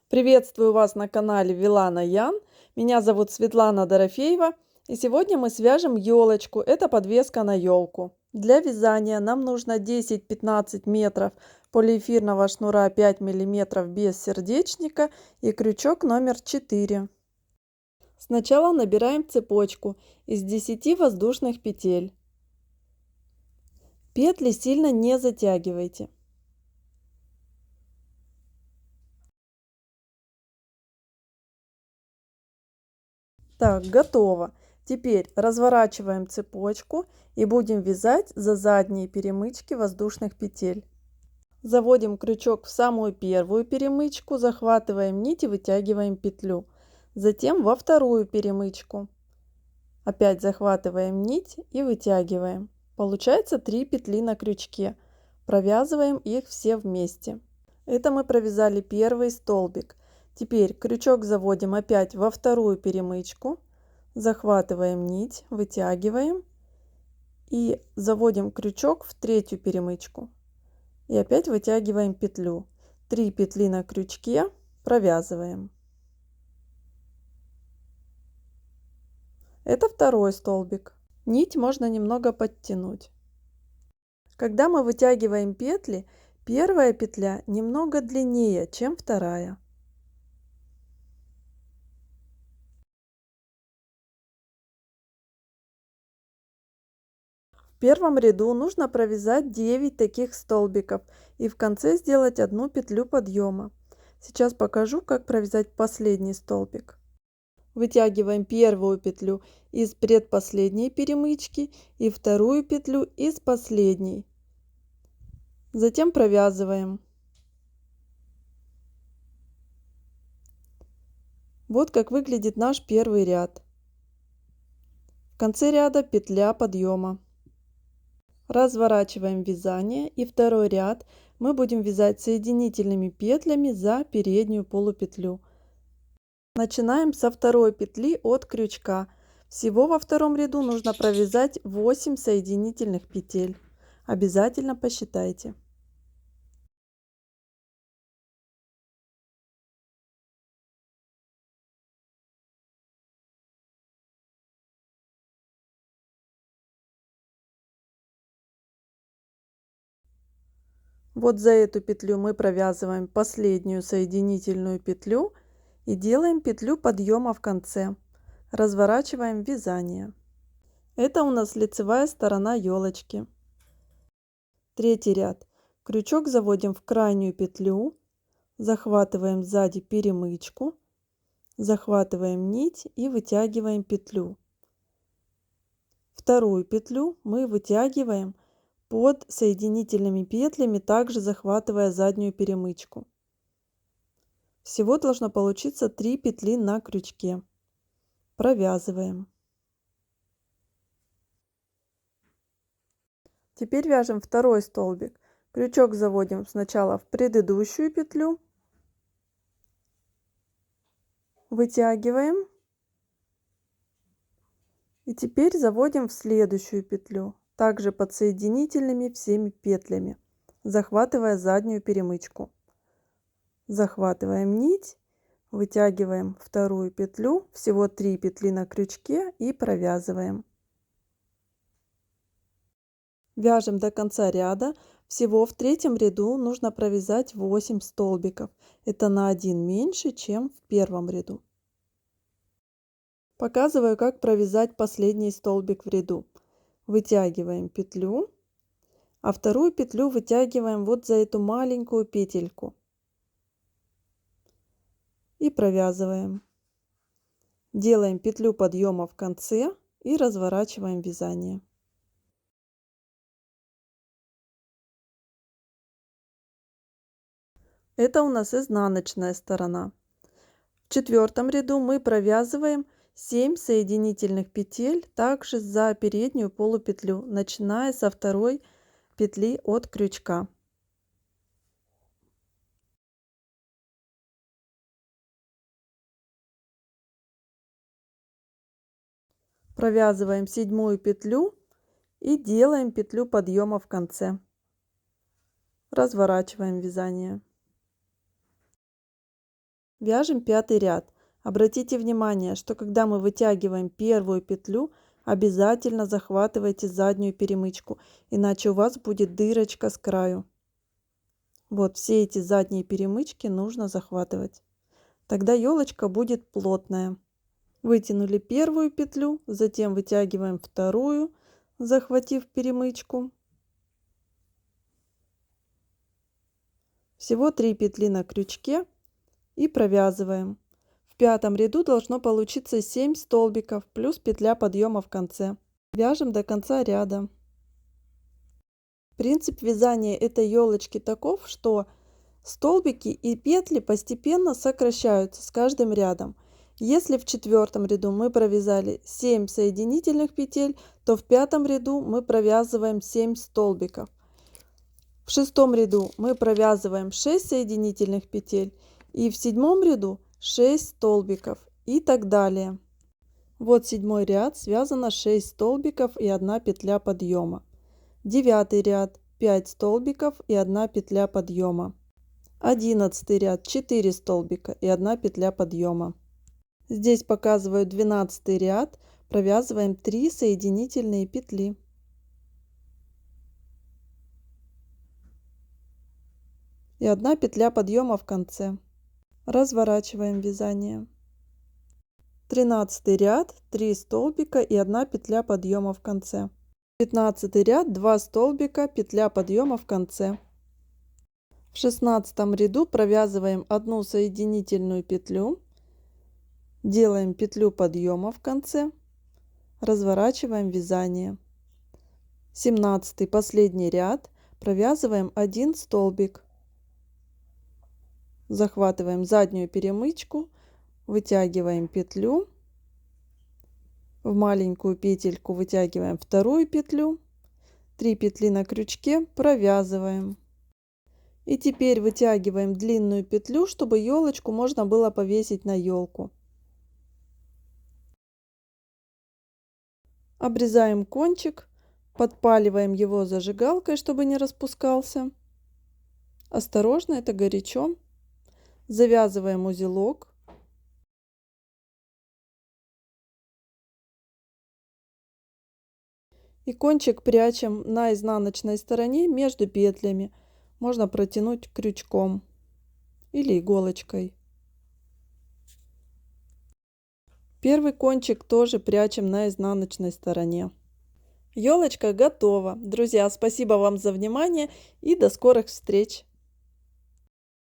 Приветствую вас на канале Вилана Ян. Меня зовут Светлана Дорофеева. И сегодня мы свяжем елочку. Это подвеска на елку. Для вязания нам нужно 10-15 метров полиэфирного шнура 5 мм без сердечника и крючок номер 4. Сначала набираем цепочку из 10 воздушных петель. Петли сильно не затягивайте. Так, готово. Теперь разворачиваем цепочку и будем вязать за задние перемычки воздушных петель. Заводим крючок в самую первую перемычку, захватываем нить и вытягиваем петлю. Затем во вторую перемычку. Опять захватываем нить и вытягиваем. Получается 3 петли на крючке. Провязываем их все вместе. Это мы провязали первый столбик. Теперь крючок заводим опять во вторую перемычку. Захватываем нить, вытягиваем и заводим крючок в третью перемычку. И опять вытягиваем петлю. 3 петли на крючке, провязываем. Это второй столбик. Нить можно немного подтянуть. Когда мы вытягиваем петли, первая петля немного длиннее, чем вторая. В первом ряду нужно провязать 9 таких столбиков и в конце сделать одну петлю подъема. Сейчас покажу, как провязать последний столбик. Вытягиваем первую петлю из предпоследней перемычки и вторую петлю из последней. Затем провязываем. Вот как выглядит наш первый ряд. В конце ряда петля подъема. Разворачиваем вязание и второй ряд мы будем вязать соединительными петлями за переднюю полупетлю. Начинаем со второй петли от крючка. Всего во втором ряду нужно провязать 8 соединительных петель. Обязательно посчитайте. Вот за эту петлю мы провязываем последнюю соединительную петлю и делаем петлю подъема в конце. Разворачиваем вязание. Это у нас лицевая сторона елочки. Третий ряд. Крючок заводим в крайнюю петлю, захватываем сзади перемычку, захватываем нить и вытягиваем петлю. Вторую петлю мы вытягиваем под соединительными петлями, также захватывая заднюю перемычку. Всего должно получиться 3 петли на крючке. Провязываем. Теперь вяжем второй столбик. Крючок заводим сначала в предыдущую петлю, вытягиваем и теперь заводим в следующую петлю, также под соединительными всеми петлями, захватывая заднюю перемычку. Захватываем нить, вытягиваем вторую петлю, всего 3 петли на крючке и провязываем. Вяжем до конца ряда. Всего в третьем ряду нужно провязать 8 столбиков. Это на 1 меньше, чем в первом ряду. Показываю, как провязать последний столбик в ряду. Вытягиваем петлю, а вторую петлю вытягиваем вот за эту маленькую петельку. И провязываем. Делаем петлю подъема в конце и разворачиваем вязание. Это у нас изнаночная сторона. В четвертом ряду мы провязываем 7 соединительных петель также за переднюю полупетлю, начиная со второй петли от крючка. Провязываем 7-ю петлю и делаем петлю подъема в конце. Разворачиваем вязание. Вяжем 5-й ряд. Обратите внимание, что когда мы вытягиваем первую петлю, обязательно захватывайте заднюю перемычку, иначе у вас будет дырочка с краю. Вот все эти задние перемычки нужно захватывать. Тогда елочка будет плотная. Вытянули первую петлю, затем вытягиваем вторую, захватив перемычку. Всего 3 петли на крючке и провязываем. В 5-м ряду должно получиться 7 столбиков плюс петля подъема в конце. Вяжем до конца ряда. Принцип вязания этой елочки таков, что столбики и петли постепенно сокращаются с каждым рядом. Если в 4-м ряду мы провязали 7 соединительных петель, то в 5-м ряду мы провязываем 7 столбиков. В 6-м ряду мы провязываем 6 соединительных петель и в 7-м ряду 6 столбиков и так далее. Вот 7-й ряд, связано 6 столбиков и 1 петля подъема. 9-й ряд 5 столбиков и 1 петля подъема. 11-й ряд 4 столбика и 1 петля подъема. Здесь показываю 12-й ряд, провязываем 3 соединительные петли. И 1 петля подъема в конце. Разворачиваем вязание. 13 ряд 3 столбика и 1 петля подъема в конце. 15 ряд 2 столбика, петля подъема в конце. В 16 ряду провязываем 1 соединительную петлю, делаем петлю подъема в конце, разворачиваем вязание. 17 последний ряд, провязываем 1 столбик. Захватываем заднюю перемычку, вытягиваем петлю, в маленькую петельку вытягиваем вторую петлю, 3 петли на крючке, провязываем. И теперь вытягиваем длинную петлю, чтобы елочку можно было повесить на елку. Обрезаем кончик, подпаливаем его зажигалкой, чтобы не распускался. Осторожно, это горячо. Завязываем узелок. И кончик прячем на изнаночной стороне между петлями. Можно протянуть крючком или иголочкой. Первый кончик тоже прячем на изнаночной стороне. Елочка готова. Друзья, спасибо вам за внимание и до скорых встреч!